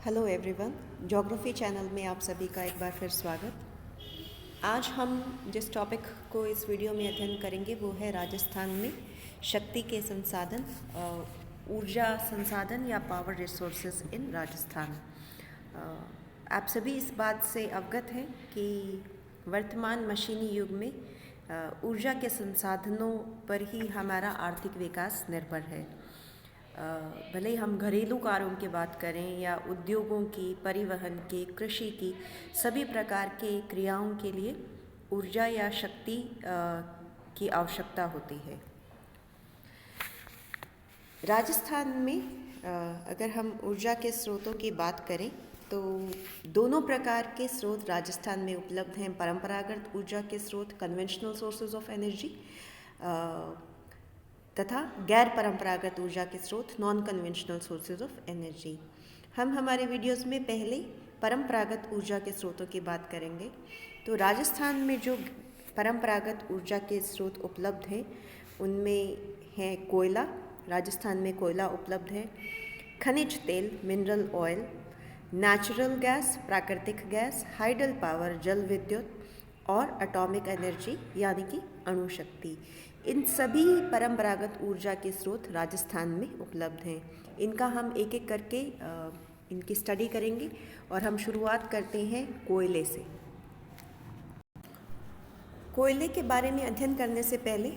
Hello everyone, geography channel में आप सभी का एक बार फिर स्वागत। आज हम जिस टॉपिक को इस वीडियो में अध्ययन करेंगे वो है राजस्थान में शक्ति के संसाधन, ऊर्जा संसाधन या पावर रिसोर्सेज इन राजस्थान। आप सभी इस बात से अवगत हैं कि वर्तमान मशीनी युग में ऊर्जा के संसाधनों पर ही हमारा आर्थिक विकास निर्भर है। भले ही हम घरेलू कार्यों की बात करें या उद्योगों की, परिवहन की, कृषि की, सभी प्रकार के क्रियाओं के लिए ऊर्जा या शक्ति की आवश्यकता होती है। राजस्थान में अगर हम ऊर्जा के स्रोतों की बात करें तो दोनों प्रकार के स्रोत राजस्थान में उपलब्ध हैं। परंपरागत ऊर्जा के स्रोत, कन्वेंशनल सोर्सेज ऑफ एनर्जी, तथा गैर परंपरागत ऊर्जा के स्रोत, non conventional sources of energy. हम हमारे वीडियोस में पहले परंपरागत ऊर्जा के स्रोतों की बात करेंगे। तो राजस्थान में जो परंपरागत ऊर्जा के स्रोत उपलब्ध हैं उनमें है कोयला। राजस्थान में कोयला उपलब्ध है, खनिज तेल, मिनरल ऑयल, नेचुरल गैस, प्राकृतिक गैस, हाइडल पावर, जल विद्युत और एटॉमिक एनर्जी यानी कि अणु शक्ति। इन सभी परंपरागत ऊर्जा के स्रोत राजस्थान में उपलब्ध हैं। इनका हम एक एक करके इनकी स्टडी करेंगे और हम शुरुआत करते हैं कोयले से। कोयले के बारे में अध्ययन करने से पहले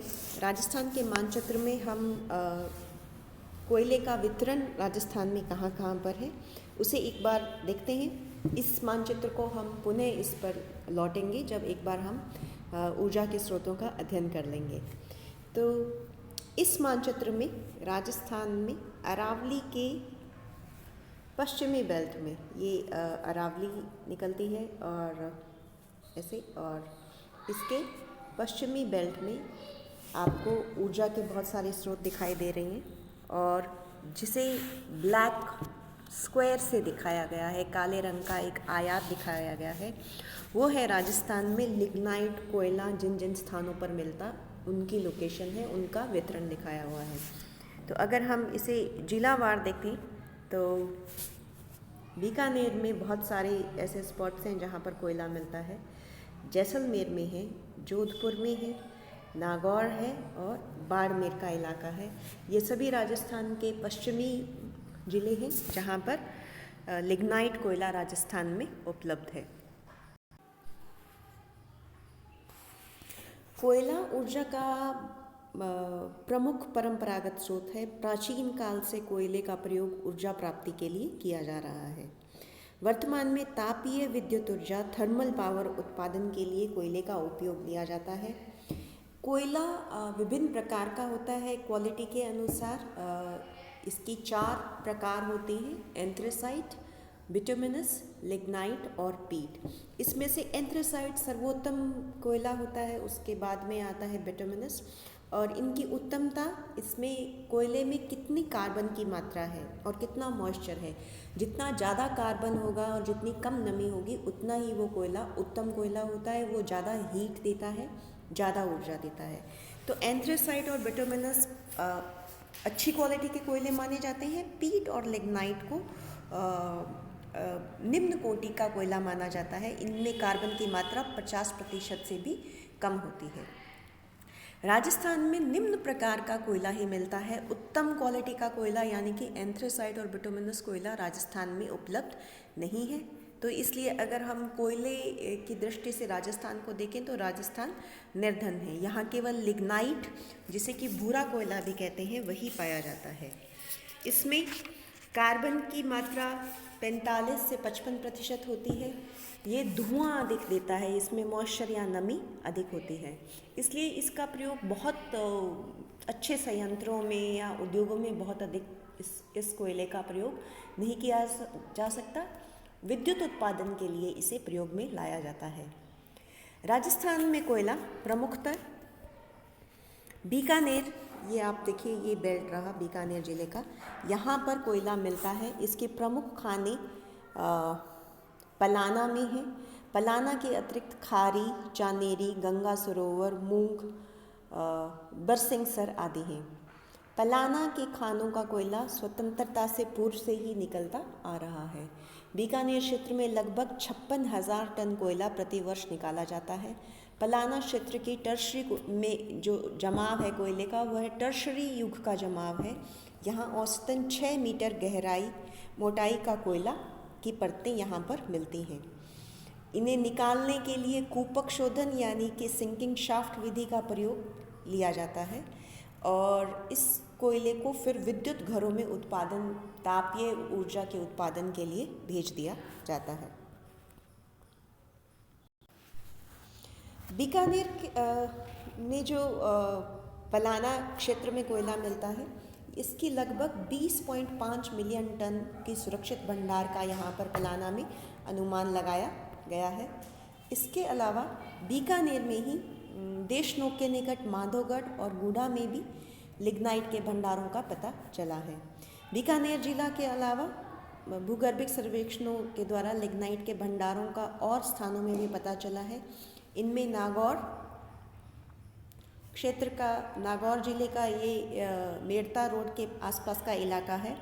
राजस्थान के मानचित्र में हम कोयले का वितरण राजस्थान में कहाँ कहाँ पर है उसे एक बार देखते हैं। इस मानचित्र को हम पुनः इस पर लौटेंगे जब एक बार हम ऊर्जा के स्रोतों का अध्ययन कर लेंगे। तो इस मानचित्र में राजस्थान में अरावली के पश्चिमी बेल्ट में ये अरावली निकलती है और ऐसे, और इसके पश्चिमी बेल्ट में आपको ऊर्जा के बहुत सारे स्रोत दिखाई दे रहे हैं और जिसे ब्लैक स्क्वायर से दिखाया गया है, काले रंग का एक आयात दिखाया गया है, वो है राजस्थान में लिग्नाइट कोयला जिन जिन स्थानों पर मिलता उनकी लोकेशन है, उनका वितरण दिखाया हुआ है। तो अगर हम इसे जिलावार देखें तो बीकानेर में बहुत सारे ऐसे स्पॉट्स हैं जहाँ पर कोयला मिलता है, जैसलमेर में है, जोधपुर में है, नागौर है और बाड़मेर का इलाका है। ये सभी राजस्थान के पश्चिमी जिले हैं जहाँ पर लिग्नाइट कोयला राजस्थान में उपलब्ध है। कोयला ऊर्जा का प्रमुख परंपरागत स्रोत है। प्राचीन काल से कोयले का प्रयोग ऊर्जा प्राप्ति के लिए किया जा रहा है। वर्तमान में तापीय विद्युत ऊर्जा, थर्मल पावर उत्पादन के लिए कोयले का उपयोग लिया जाता है। कोयला विभिन्न प्रकार का होता है। क्वालिटी के अनुसार इसकी 4 प्रकार होते हैं: एंथ्रेसाइट, बिटुमिनस, लिग्नाइट और पीट। इसमें से एंथ्रेसाइट सर्वोत्तम कोयला होता है, उसके बाद में आता है बिटुमिनस। और इनकी उत्तमता, इसमें कोयले में कितनी कार्बन की मात्रा है और कितना मॉइस्चर है। जितना ज़्यादा कार्बन होगा और जितनी कम नमी होगी उतना ही वो कोयला उत्तम कोयला होता है। वो ज़्यादा हीट देता है, ज़्यादा ऊर्जा देता है। तो एंथ्रेसाइट और बिटुमिनस अच्छी क्वालिटी के कोयले माने जाते हैं। पीट और लिग्नाइट को निम्न कोटि का कोयला माना जाता है। इनमें कार्बन की मात्रा 50% से भी कम होती है। राजस्थान में निम्न प्रकार का कोयला ही मिलता है। उत्तम क्वालिटी का कोयला यानी कि एंथ्रेसाइट और बिटुमिनस कोयला राजस्थान में उपलब्ध नहीं है। तो इसलिए अगर हम कोयले की दृष्टि से राजस्थान को देखें तो राजस्थान निर्धन है। यहाँ केवल लिग्नाइट, जिसे कि भूरा कोयला भी कहते हैं, वही पाया जाता है। इसमें कार्बन की मात्रा 45 से 55% होती है। ये धुआं अधिक देता है, इसमें मॉइस्चर या नमी अधिक होती है। इसलिए इसका प्रयोग बहुत अच्छे संयंत्रों में या उद्योगों में बहुत अधिक इस कोयले का प्रयोग नहीं किया जा सकता। विद्युत उत्पादन के लिए इसे प्रयोग में लाया जाता है। राजस्थान में कोयला प्रमुखतः बीकानेर, ये आप देखिए, ये बेल्ट रहा बीकानेर जिले का, यहाँ पर कोयला मिलता है। इसके प्रमुख खाने पलाना में है। पलाना के अतिरिक्त खारी, चानेरी, गंगा सरोवर, मूंग, बरसिंगसर आदि हैं। पलाना के खानों का कोयला स्वतंत्रता से पूर्व से ही निकलता आ रहा है। बीकानेर क्षेत्र में लगभग 56,000 टन कोयला प्रतिवर्ष निकाला जाता है। पलाना क्षेत्र की टर्शरी में जो जमाव है कोयले का, वह टर्शरी युग का जमाव है। यहाँ औसतन 6 मीटर गहराई मोटाई का कोयला की परतें यहाँ पर मिलती हैं। इन्हें निकालने के लिए कूपक शोधन यानी कि सिंकिंग शाफ्ट विधि का प्रयोग लिया जाता है और इस कोयले को फिर विद्युत घरों में उत्पादन, तापीय ऊर्जा के उत्पादन के लिए भेज दिया जाता है। बीकानेर में जो पलाना क्षेत्र में कोयला मिलता है, इसकी लगभग 20.5 मिलियन टन की सुरक्षित भंडार का यहाँ पर पलाना में अनुमान लगाया गया है। इसके अलावा बीकानेर में ही देशनोक के निकट माधोगढ़ और गूढ़ा में भी लिग्नाइट के भंडारों का पता चला है। बीकानेर जिला के अलावा भूगर्भिक सर्वेक्षणों के द्वारा लिग्नाइट के भंडारों का और स्थानों में भी पता चला है। इनमें नागौर क्षेत्र का, नागौर जिले का ये मेड़ता रोड के आसपास का इलाका है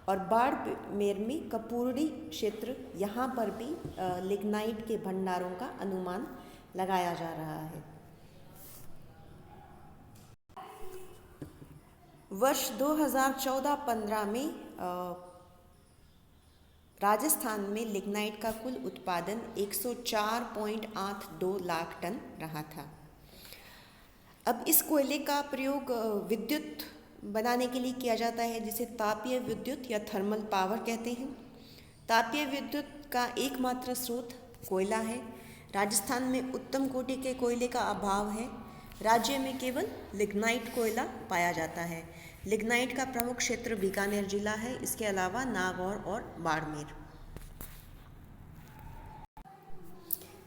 और बाड़मेर में कपूरड़ी क्षेत्र, यहाँ पर भी लिग्नाइट के भंडारों का अनुमान लगाया जा रहा है। वर्ष 2014-15 में राजस्थान में लिग्नाइट का कुल उत्पादन 104.82 लाख टन रहा था। अब इस कोयले का प्रयोग विद्युत बनाने के लिए किया जाता है, जिसे तापीय विद्युत या थर्मल पावर कहते हैं। तापीय विद्युत का एकमात्र स्रोत कोयला है। राजस्थान में उत्तम कोटि के कोयले का अभाव है। राज्य में केवल लिग्नाइट कोयला पाया जाता है। लिग्नाइट का प्रमुख क्षेत्र बीकानेर जिला है, इसके अलावा नागौर और बाड़मेर।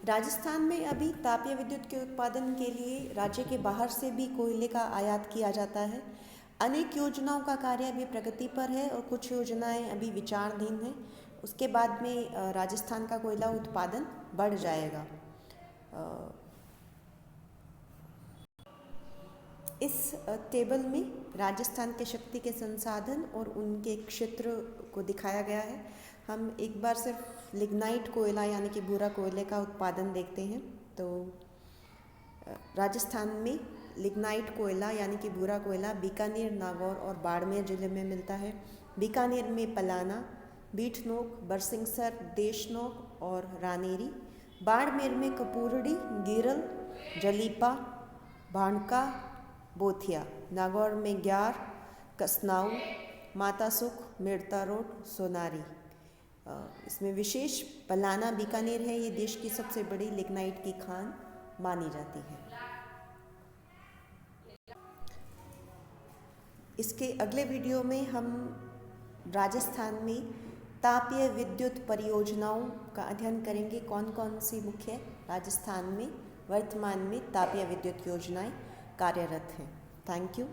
राजस्थान में अभी तापीय विद्युत के उत्पादन के लिए राज्य के बाहर से भी कोयले का आयात किया जाता है। अनेक योजनाओं का कार्य अभी प्रगति पर है और कुछ योजनाएं अभी विचाराधीन हैं। उसके बाद में राजस्थान का कोयला उत्पादन बढ़ जाएगा। इस टेबल में राजस्थान के शक्ति के संसाधन और उनके क्षेत्र को दिखाया गया है। हम एक बार सिर्फ लिग्नाइट कोयला यानी कि भूरा कोयले का उत्पादन देखते हैं। तो राजस्थान में लिग्नाइट कोयला यानी कि भूरा कोयला बीकानेर, नागौर और बाड़मेर जिले में मिलता है। बीकानेर में पलाना, बीठनोक, बरसिंगसर, देशनोक और रानेरी। बाड़मेर में कपूरड़ी, गिरल, जलीपा, भांडका, बोथिया। नागौर में ग्यार, कसनाऊ, मातासुख, मेड़ता रोड, सोनारी। इसमें विशेष पलाना बीकानेर है। ये देश की सबसे बड़ी लिग्नाइट की खान मानी जाती है। इसके अगले वीडियो में हम राजस्थान में तापीय विद्युत परियोजनाओं का अध्ययन करेंगे। कौन कौन सी मुख्य राजस्थान में वर्तमान में तापीय विद्युत योजनाएं कार्यरत हैं। Thank you.